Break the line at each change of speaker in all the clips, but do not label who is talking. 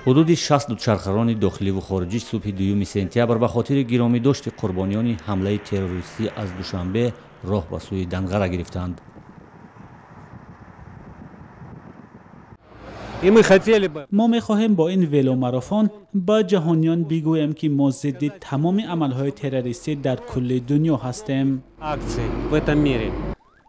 حدود 60 دوچرخه‌ران داخلی و خارجی صبح 2 سپتامبر به خاطر گرامیداشت قربانیان حمله تروریستی از دوشنبه راه به سوی دنقره گرفتند.
ما می‌خواهیم با این ولو ماراتون با جهانیان بگوییم که ما ضد تمام عملهای تروریستی در کل دنیا هستیم.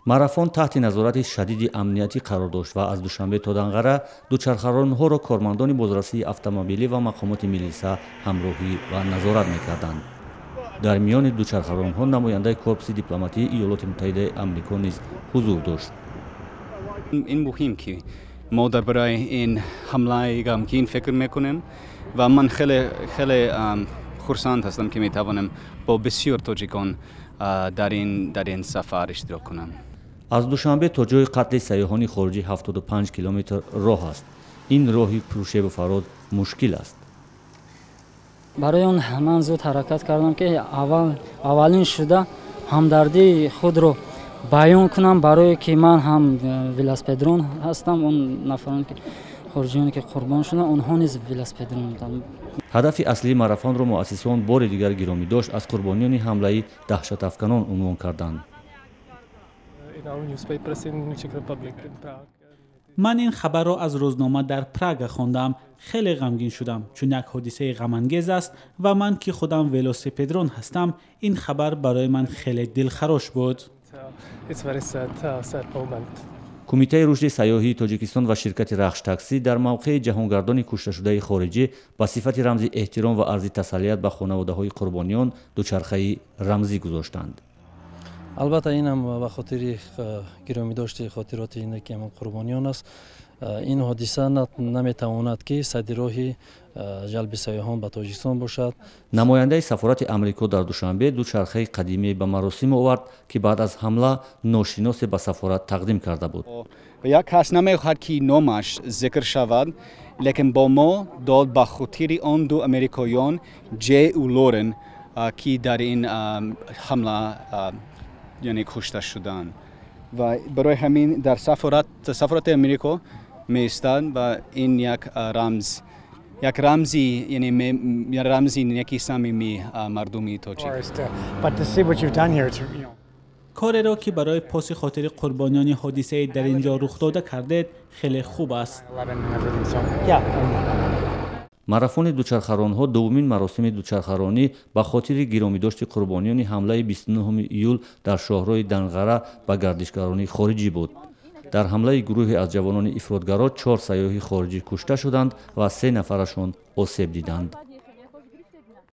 ماراتون تحت نظارت شدید امنیتی قرار داشت و از دوشنبه تا دنقره دوچرخه‌ران‌ها را کارمندان بازرسی اتومبیلی و مقامات میلیسا همراهی و نظارت می‌کردند. در میان دوچرخه‌ران‌ها نماینده کورپس دیپلماتی ایالات متحده آمریکا نیز حضور داشت.
این مهم که ما درباره این حمله غمگین فکر میکنیم و من خیلی خرسند هستم که میتوانم با بسیار تاجیکان در این سفر اشتراک کنم.
از دوشنبه تا جای قتل سیاحان خارجی 75 کیلومتر راه است. این راهی پرشیب و فراز مشکل است.
برای اون من زود حرکت کردم که اولین شده همدردی خود رو بیان کنم، برای که من هم ولاسپدرون هستم. اون نفرانی که خارجیانی که قربان شدن اونها نیز ولاسپدرون بودند.
هدف اصلی ماراتون را مؤسسان بار دیگر گرامی داشت از قربانیان حمله دهشت افکنان عنوان کردند.
من این خبر را از روزنامه در پراگ خواندم. خیلی غمگین شدم چون یک حادثه غم‌انگیز است و من که خودم ولوسپدرون هستم این خبر برای من خیلی دلخراش بود.
کمیته رشد سیاحی تاجیکستان و شرکت رخش تاکسی در موقع جهانگردان کشته شده خارجی به صفت رمز احترام و عرض تسلیت به خانواده‌های قربانیان دوچرخه رمزی گذاشتند.
البته این هم به خاطر گرامی داشت خاطرات این که هم قربانیان است. این حادثه نمیتواند که صدراه جلب سیاحان به تاجیکستان باشد.
نماینده سفارت امریکا در دوشنبه دوچرخه قدیمی به مراسم آورد که بعد از حمله ناشناس به سفارت تقدیم کرده بود.
یک کس نمیخواهد که نامش ذکر شود، لیکن با ما داد به خاطر آن دو امریکاییان جی و لورن که در این حمله یعنی کشته شدند و برای همین در سفارت امریکا می ایستند و این یک رمزی یعنی رمزی یکی صمیمی مردمی تاجیک.
کاری را که برای پاس خاطر قربانیان حادثه در اینجا رخ داده کردید خیلی خوب است.
ماراتون دوچرخه‌ران‌ها دومین مراسم دوچرخه‌رانی به خاطر گرامیداشت قربانیان حمله 29 ایول در شهرهای دنقره به گردشگران خارجی بود. در حمله گروهی از جوانان افراطگرا 4 سیاح خارجی کشته شدند و 3 نفرشان آسیب دیدند.